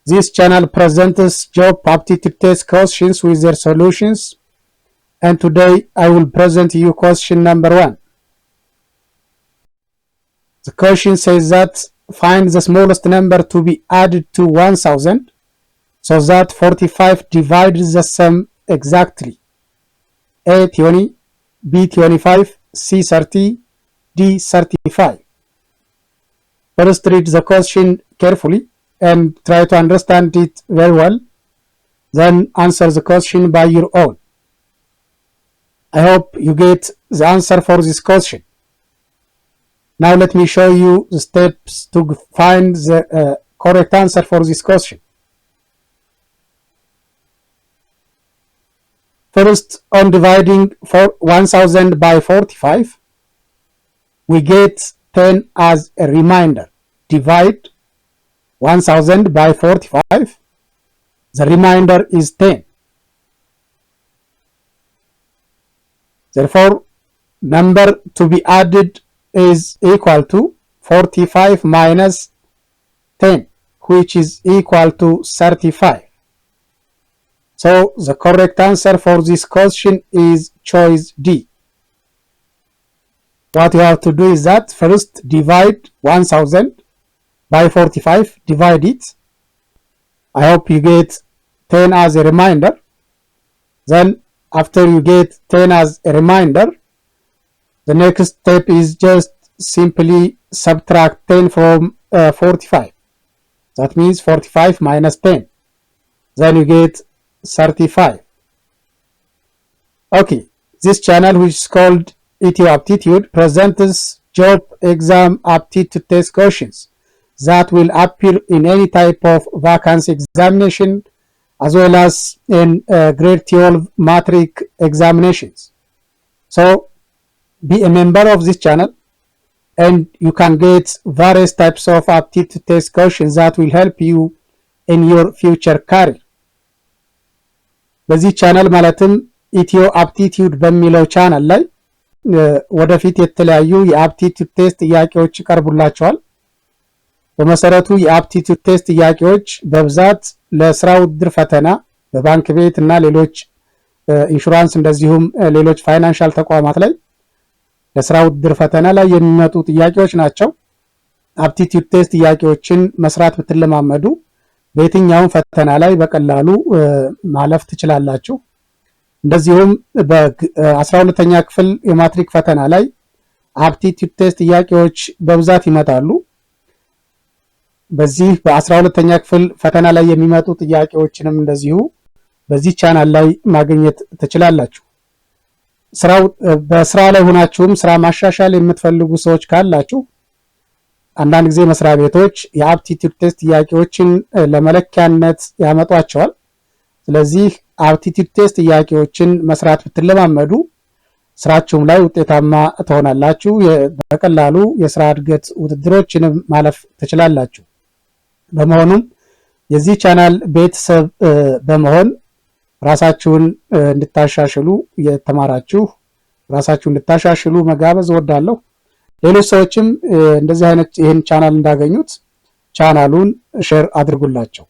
This channel presents job aptitude test questions with their solutions, and today I will present you question number 1. The question says that find the smallest number to be added to 1000 so that 45 divides the sum exactly. A 20, B 25, C 30, D 35. First read the question carefully and try to understand it very well. Then answer the question by your own. I hope you get the answer for this question. Now let me show you the steps to find the correct answer for this question. First, on dividing 1000 by 45, we get 10 as a reminder. Divide 1000 by 45. The remainder is 10. Therefore, number to be added is equal to 45 minus 10, which is equal to 35. So the correct answer for this question is choice D. What you have to do is that first divide 1000 by 45, divide it. I hope you get 10 as a reminder. Then after you get 10 as a reminder, the next step is just simply subtract 10 from 45. That means 45 minus 10. Then you get 35. Okay, this channel, which is called ETO Aptitude, presents job exam aptitude test questions that will appear in any type of vacancy examination as well as in grade 12 matric examinations. So be a member of this channel and you can get various types of aptitude test questions that will help you in your future career. በዚህ ቻናል ማለትም ኢትዮ አፕቲቲዩድ በሚለው ቻናል ላይ ወደፊት የተለያዩ የአፕቲቲዩድ ቴስት ጥያቄዎች ይቀርቡላችኋል። በመሰረቱ የአፕቲቲዩድ ቴስት ጥያቄዎች በብዛት ለስራ ውድድር ፈተና በባንክ ቤት እና ሌሎች ኢንሹራንስ እንደዚሁም ሌሎች ፋይናንሻል ተቋማት ላይ ለስራ ውድድር ፈተና ላይ የሚመጡ ጥያቄዎች ናቸው። አፕቲቲዩድ ቴስት ጥያቄዎችን መስራት ብትለማመዱ በየትኛውም ፈተና ላይ በቀላሉ ማለፍ ትችላላችሁ። እንደዚሁም በ12ኛ ክፍል የማትሪክ ፈተና ላይ አፕቲቲዩድ ቴስት ጥያቄዎች በብዛት ይመጣሉ። በዚህ በ12ኛ ክፍል ፈተና ላይ የሚመጡ ጥያቄዎችንም እንደዚሁ በዚህ ቻናል ላይ ማግኘት ትችላላችሁ። በስራ ላይ ሆናችሁም ስራ ማሻሻል የምትፈልጉ ሰዎች ካላችሁ አንዳንድ ጊዜ መስሪያ ቤቶች የአፕቲቲዩድ ቴስት ጥያቄዎችን ለመለኪያነት ያመጧቸዋል። ስለዚህ አፕቲቲዩድ ቴስት ጥያቄዎችን መስራት ብትለማመዱ ስራችሁም ላይ ውጤታማ ትሆናላችሁ። በቀላሉ የስራ እድገት ውድድሮችን ማለፍ ትችላላችሁ። በመሆኑም የዚህ ቻናል ቤተሰብ በመሆን ራሳችሁን እንድታሻሽሉ የተማራችሁ ራሳችሁን እንድታሻሽሉ መጋበዝ እወዳለሁ። ሌሎች ሰዎችም እንደዚህ አይነት ይሄን ቻናል እንዳገኙት ቻናሉን ሼር አድርጉላቸው።